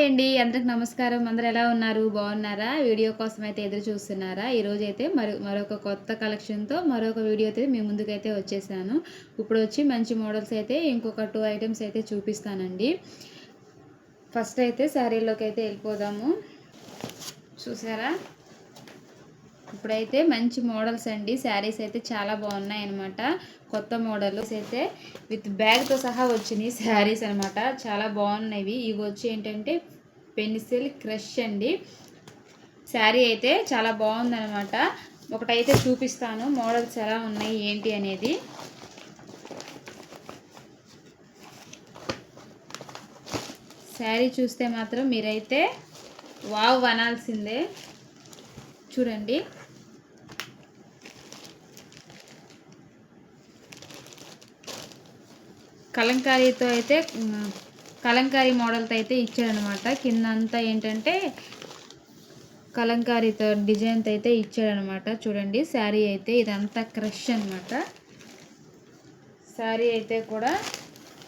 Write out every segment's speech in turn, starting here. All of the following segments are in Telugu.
హాయ్ అండి. అందరికి నమస్కారం. అందరూ ఎలా ఉన్నారు? బాగున్నారా? వీడియో కోసం అయితే ఎదురు చూస్తున్నారా? ఈరోజైతే మరొక కొత్త కలెక్షన్‌తో మరొక వీడియోతో మీ ముందుకైతే వచ్చేసాను. ఇప్పుడు వచ్చి మంచి మోడల్స్ అయితే ఇంకొక 2 ఐటెమ్స్ అయితే చూపిస్తానండి. ఫస్ట్ అయితే శారీలోకి అయితే వెళ్ళిపోదాము. చూసారా? ఇప్పుడైతే మంచి మోడల్స్ అండి. శారీస్ అయితే చాలా బాగున్నాయి అనమాట. కొత్త మోడల్స్ అయితే విత్ బ్యాగ్తో సహా వచ్చినాయి శారీస్ అనమాట. చాలా బాగున్నాయి. ఇవి వచ్చి ఏంటంటే పెన్సిల్ క్రష్ అండి. శారీ అయితే చాలా బాగుందనమాట. ఒకటైతే చూపిస్తాను మోడల్స్ ఎలా ఉన్నాయి ఏంటి అనేది. శారీ చూస్తే మాత్రం మీరైతే వావ్ అనాల్సిందే. చూడండి, కలంకారీతో అయితే కలంకారీ మోడల్తో అయితే ఇచ్చాడనమాట. కింద అంతా ఏంటంటే కలంకారీతో డిజైన్తో అయితే ఇచ్చాడనమాట. చూడండి, శారీ అయితే ఇదంతా క్రష్ అనమాట. శారీ అయితే కూడా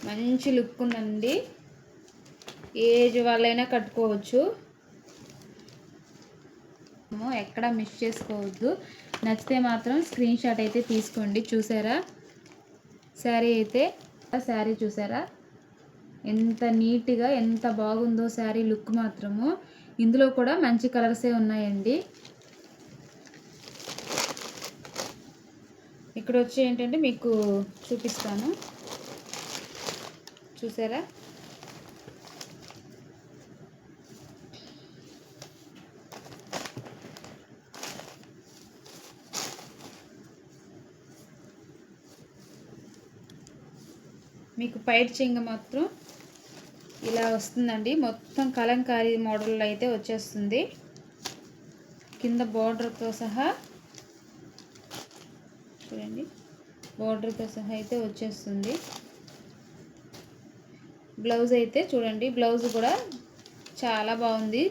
మంచి లుక్ ఉందండి. ఏజ్ వాళ్ళైనా కట్టుకోవచ్చు. ఎక్కడ మిస్ చేసుకోవద్దు. నచ్చితే మాత్రం స్క్రీన్ షాట్ అయితే తీసుకోండి. చూసారా శారీ చూసారా ఎంత నీట్గా ఎంత బాగుందో శారీ లుక్ మాత్రము. ఇందులో కూడా మంచి కలర్సే ఉన్నాయండి. ఇక్కడ వచ్చి ఏంటంటే మీకు చూపిస్తాను. చూసారా, మీకు పైట్ చెంగ మాత్రం ఇలా వస్తుందండి. మొత్తం కలంకారీ మోడల్లో అయితే వచ్చేస్తుంది. కింద బార్డర్తో సహా చూడండి, బార్డర్తో సహా అయితే వచ్చేస్తుంది. బ్లౌజ్ అయితే చూడండి, బ్లౌజ్ కూడా చాలా బాగుంది.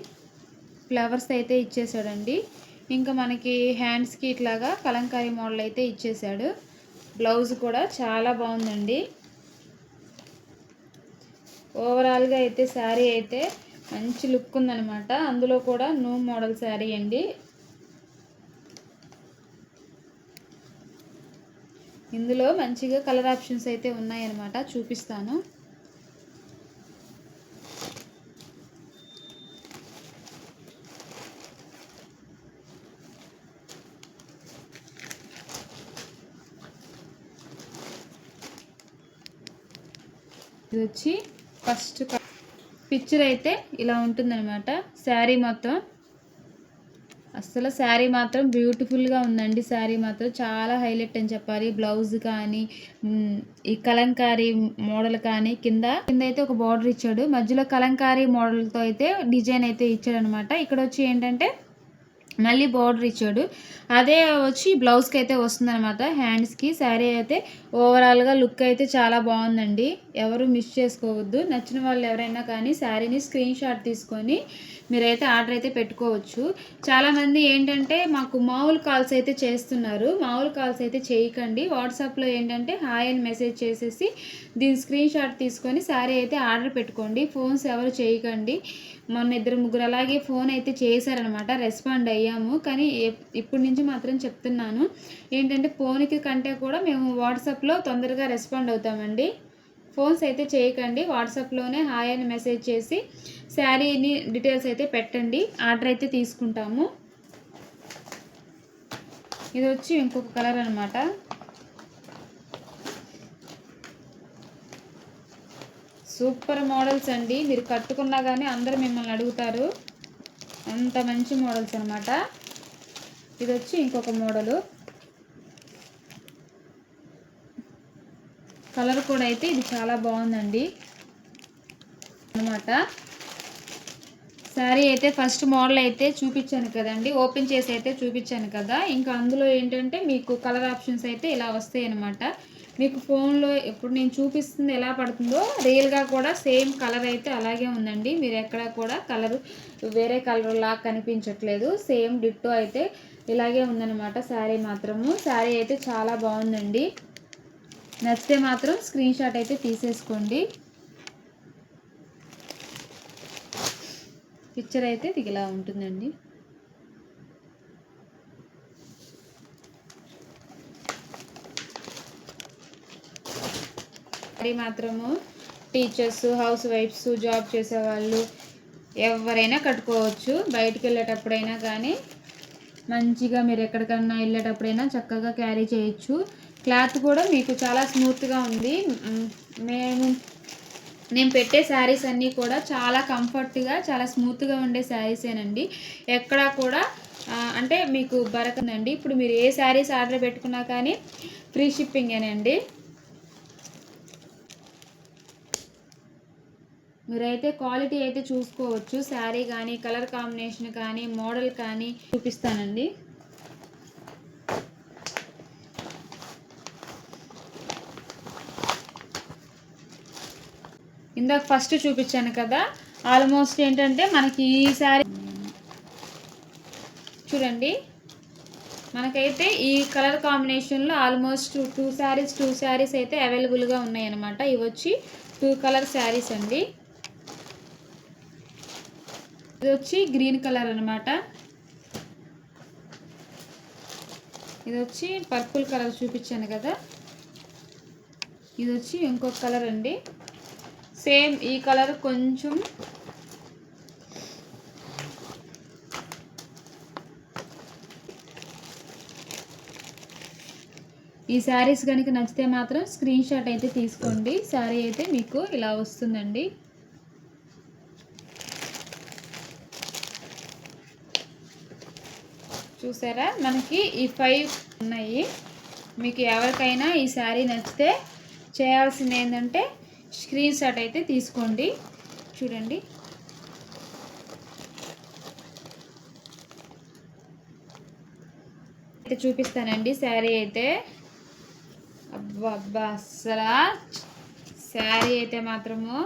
ఫ్లవర్స్ అయితే ఇచ్చేసాడండి. ఇంకా మనకి హ్యాండ్స్కి ఇట్లాగా కలంకారీ మోడల్ అయితే ఇచ్చేసాడు. బ్లౌజ్ కూడా చాలా బాగుందండి. ఓవరాల్గా అయితే శారీ అయితే మంచి లుక్ ఉందనమాట. అందులో కూడా న్యూ మోడల్ శారీ అండి. ఇందులో మంచిగా కలర్ ఆప్షన్స్ అయితే ఉన్నాయన్నమాట. చూపిస్తాను. ఇది వచ్చి ఫస్ట్ పిక్చర్ అయితే ఇలా ఉంటుందన్నమాట. శారీ మొత్తం అసలు శారీ మాత్రం బ్యూటిఫుల్గా ఉందండి. శారీ మాత్రం చాలా హైలైట్ అని చెప్పాలి. బ్లౌజ్ కానీ ఈ కలంకారీ మోడల్ కానీ కింద అయితే ఒక బార్డర్ ఇచ్చాడు. మధ్యలో కలంకారీ మోడల్తో అయితే డిజైన్ అయితే ఇచ్చాడు అనమాట. ఇక్కడ వచ్చి ఏంటంటే మళ్ళీ బార్డర్ ఇచ్చాడు. అదే వచ్చి బ్లౌజ్కి అయితే వస్తుందన్నమాట, హ్యాండ్స్కి. శారీ అయితే ఓవరాల్గా లుక్ అయితే చాలా బాగుందండి. ఎవరు మిస్ చేసుకోవద్దు. నచ్చిన వాళ్ళు ఎవరైనా కానీ శారీని స్క్రీన్ షాట్ తీసుకొని మీరైతే ఆర్డర్ అయితే పెట్టుకోవచ్చు. చాలామంది ఏంటంటే మాకు మామూలు కాల్స్ అయితే చేస్తున్నారు. మామూలు కాల్స్ అయితే చేయకండి. వాట్సాప్లో ఏంటంటే హాయ్ అని మెసేజ్ చేసేసి దీని స్క్రీన్ షాట్ తీసుకొని శారీ అయితే ఆర్డర్ పెట్టుకోండి. ఫోన్స్ ఎవరు చేయకండి. మొన్న 2-3 అలాగే ఫోన్ అయితే చేశారనమాట. రెస్పాండ్ అయ్యాము. కానీ ఇప్పటి నుంచి మాత్రం చెప్తున్నాను ఏంటంటే ఫోన్కి కంటే కూడా మేము వాట్సాప్లో తొందరగా రెస్పాండ్ అవుతామండి. ఫోన్స్ అయితే చేయకండి. వాట్సాప్లోనే హాయ్ అని మెసేజ్ చేసి శారీని డీటెయిల్స్ అయితే పెట్టండి. ఆర్డర్ అయితే తీసుకుంటాము. ఇది వచ్చి ఇంకొక కలర్ అనమాట. సూపర్ మోడల్స్ అండి. మీరు కట్టుకున్నా కానీ అందరూ మిమ్మల్ని అడుగుతారు. అంత మంచి మోడల్స్ అనమాట. ఇది వచ్చి ఇంకొక మోడలు. కలర్ కూడా అయితే ఇది చాలా బాగుందండి అనమాట. శారీ అయితే ఫస్ట్ మోడల్ అయితే చూపించాను కదండి, ఓపెన్ చేసి అయితే చూపించాను కదా. ఇంకా అందులో ఏంటంటే మీకు కలర్ ఆప్షన్స్ అయితే ఇలా వస్తాయి అనమాట. మీకు ఫోన్లో ఇప్పుడు నేను చూపిస్తుంది ఎలా పడుతుందో రియల్గా కూడా సేమ్ కలర్ అయితే అలాగే ఉందండి. మీరు ఎక్కడ కూడా కలర్ వేరే కలర్ లాగా కనిపించట్లేదు. సేమ్ డిట్టో అయితే ఇలాగే ఉందన్నమాట. శారీ మాత్రము శారీ అయితే చాలా బాగుందండి. నచ్చితే మాత్రం స్క్రీన్ షాట్ అయితే తీసేసుకోండి. పిక్చర్ అయితే ఇది ఇలా ఉంటుందండి. శారీ మాత్రము టీచర్స్, హౌస్ వైఫ్స్, జాబ్ చేసేవాళ్ళు ఎవరైనా కట్టుకోవచ్చు. బయటికి వెళ్ళేటప్పుడైనా కానీ మంచిగా మీరు ఎక్కడికన్నా వెళ్ళేటప్పుడైనా చక్కగా క్యారీ చేయొచ్చు. క్లాత్ కూడా మీకు చాలా స్మూత్గా ఉంది. నేను పెట్టే శారీస్ అన్నీ కూడా చాలా కంఫర్ట్గా, చాలా స్మూత్గా ఉండే శారీసేనండి. ఎక్కడా కూడా అంటే మీకు బరకనండి. ఇప్పుడు మీరు ఏ శారీస్ ఆర్డర్ పెట్టుకున్నా కానీ ఫ్రీ షిప్పింగేనండి. మీరైతే క్వాలిటీ అయితే చూసుకోవచ్చు. శారీ కానీ, కలర్ కాంబినేషన్ కానీ, మోడల్ కానీ చూపిస్తానండి. ఇందాక ఫస్ట్ చూపించాను కదా, ఆల్మోస్ట్ ఏంటంటే మనకి ఈ శారీ చూడండి, మనకైతే ఈ కలర్ కాంబినేషన్లో ఆల్మోస్ట్ టూ శారీస్ అయితే అవైలబుల్గా ఉన్నాయి అన్నమాట. ఇవి వచ్చి 2 కలర్ శారీస్ అండి. ఇది వచ్చి గ్రీన్ కలర్ అనమాట. ఇది వచ్చి పర్పుల్ కలర్ చూపించాను కదా, ఇది వచ్చి ఇంకొక కలర్ అండి. సేమ్ ఈ కలర్ కొంచెం ఈ శారీస్ కనుక నచ్చితే మాత్రం స్క్రీన్ షాట్ అయితే తీసుకోండి. శారీ అయితే మీకు ఇలా వస్తుందండి. చూసారా, మనకి ఈ 5 ఉన్నాయి. మీకు ఎవరికైనా ఈ శారీ నచ్చితే చేయాల్సింది ఏంటంటే స్క్రీన్ షాట్ అయితే తీసుకోండి. చూడండి, అయితే చూపిస్తానండి శారీ అయితే. అబ్బా అస్సలు శారీ అయితే మాత్రము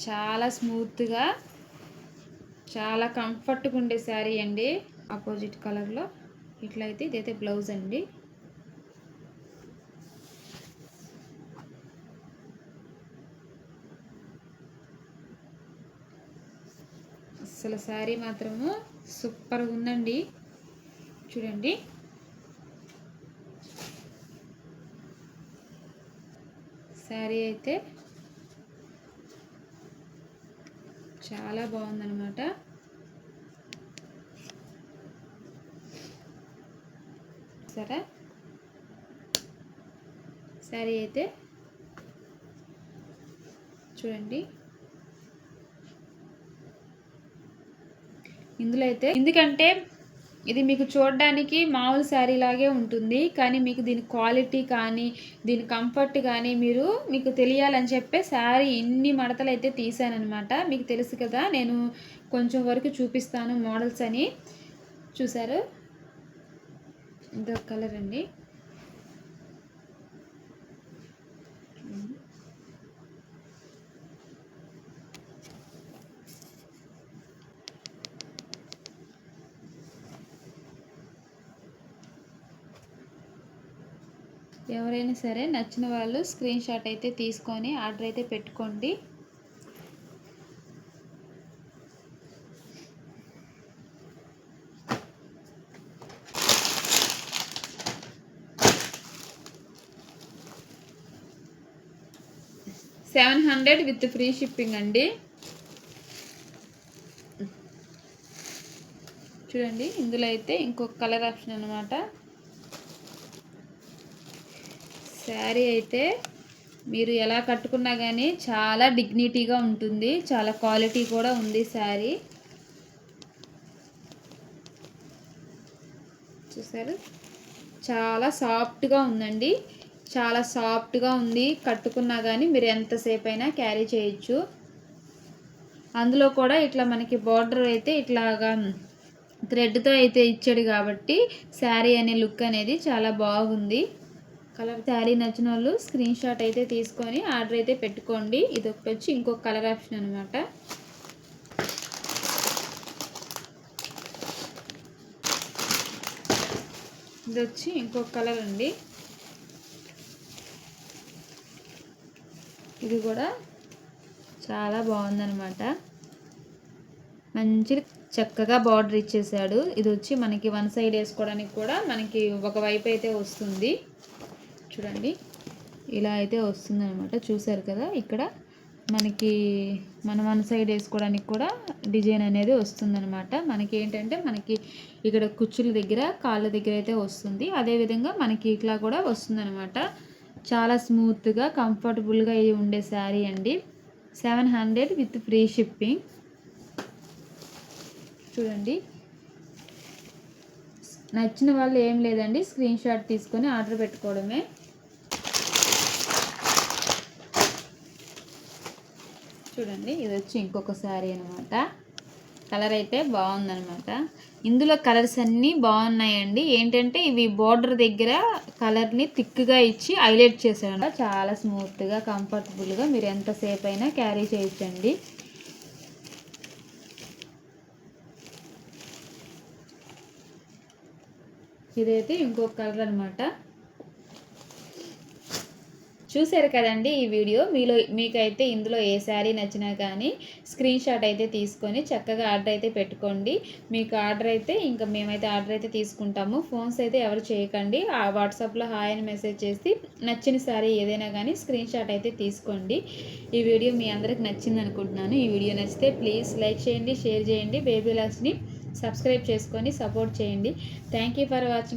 చాలా స్మూత్గా, చాలా కంఫర్ట్గా ఉండే శారీ అండి. ఆపోజిట్ కలర్లో ఇట్లయితే ఇదైతే బ్లౌజ్ అండి. అసలు శారీ మాత్రము సూపర్గా ఉందండి. చూడండి, శారీ అయితే చాలా బాగుందన్నమాట. సరే, శారీ అయితే చూడండి. ఇందులో అయితే ఎందుకంటే ఇది మీకు చూడడానికి మామూలు శారీ లాగే ఉంటుంది, కానీ మీకు దీని క్వాలిటీ కానీ, దీని కంఫర్ట్ కానీ మీకు తెలియాలని చెప్పే శారీ ఇన్ని మడతలు అయితే తీసానమాట. మీకు తెలుసు కదా, నేను కొంచెం వరకు చూపిస్తాను మోడల్స్ అని. చూసారు, ఇదొక కలర్ అండి. ఎవరైనా సరే నచ్చిన వాళ్ళు స్క్రీన్ షాట్ అయితే తీసుకొని ఆర్డర్ అయితే పెట్టుకోండి. $700 విత్ ఫ్రీ షిప్పింగ్ అండి. చూడండి, ఇందులో అయితే ఇంకొక కలర్ ఆప్షన్ అన్నమాట. శారీ అయితే మీరు ఎలా కట్టుకున్నా కానీ చాలా డిగ్నిటీగా ఉంటుంది, చాలా క్వాలిటీ కూడా ఉంది శారీ. చూసారు, చాలా సాఫ్ట్గా ఉందండి, చాలా సాఫ్ట్గా ఉంది. కట్టుకున్నా కానీ మీరు ఎంతసేపు అయినా క్యారీ చేయొచ్చు. అందులో కూడా ఇట్లా మనకి బార్డర్ అయితే ఇట్లాగా థ్రెడ్తో అయితే ఇచ్చాడు కాబట్టి శారీ అనే లుక్ అనేది చాలా బాగుంది. కలర్ శారీ నచ్చిన వాళ్ళు స్క్రీన్ షాట్ అయితే తీసుకొని ఆర్డర్ అయితే పెట్టుకోండి. ఇది వచ్చి ఇంకొక కలర్ ఆప్షన్ అనమాట. ఇది వచ్చి ఇంకొక కలర్ అండి. ఇది కూడా చాలా బాగుందన్నమాట. మంచి చక్కగా బార్డర్ ఇచ్చేసాడు. ఇది వచ్చి మనకి వన్ సైడ్ వేసుకోవడానికి కూడా మనకి ఒకవైపు అయితే వస్తుంది. చూడండి ఇలా అయితే వస్తుంది అనమాట. చూసారు కదా, ఇక్కడ మనకి మనం వన్ సైడ్ వేసుకోవడానికి కూడా డిజైన్ అనేది వస్తుందన్నమాట. మనకి ఏంటంటే మనకి ఇక్కడ కుచ్చుల దగ్గర కాళ్ళ దగ్గర అయితే వస్తుంది. అదేవిధంగా మనకి ఇట్లా కూడా వస్తుందన్నమాట. చాలా స్మూత్గా కంఫర్టబుల్గా ఉండే శారీ అండి. 700 విత్ ఫ్రీ షిప్పింగ్. చూడండి, నచ్చిన వాళ్ళు ఏం లేదండి, స్క్రీన్ షాట్ తీసుకొని ఆర్డర్ పెట్టుకోవడమే. చూడండి, ఇది వచ్చి ఇంకొక శారీ అనమాట. కలర్ అయితే బాగుందనమాట. ఇందులో కలర్స్ అన్నీ బాగున్నాయండి. ఏంటంటే ఇవి బోర్డర్ దగ్గర కలర్ని థిక్గా ఇచ్చి హైలైట్ చేశాడు. చాలా స్మూత్గా కంఫర్టబుల్గా మీరు ఎంతసేపు అయినా క్యారీ చేయొచ్చండి. ఇదైతే ఇంకొక కలర్ అనమాట. చూసారు కదండి ఈ వీడియో. మీకైతే ఇందులో ఏ శారీ నచ్చినా కానీ స్క్రీన్ షాట్ అయితే తీసుకొని చక్కగా ఆర్డర్ అయితే పెట్టుకోండి. మీకు ఆర్డర్ అయితే ఇంకా మేమైతే ఆర్డర్ అయితే తీసుకుంటాము. ఫోన్స్ అయితే ఎవరు చేయకండి. ఆ వాట్సాప్లో హాయ్ అని మెసేజ్ చేసి నచ్చిన శారీ ఏదైనా కానీ స్క్రీన్ షాట్ అయితే తీసుకోండి. ఈ వీడియో మీ అందరికి నచ్చింది అనుకుంటున్నాను. ఈ వీడియో నచ్చితే ప్లీజ్ లైక్ చేయండి, షేర్ చేయండి, బేబీ లాగ్స్ని సబ్స్క్రైబ్ చేసుకొని సపోర్ట్ చేయండి. Thank you for watching.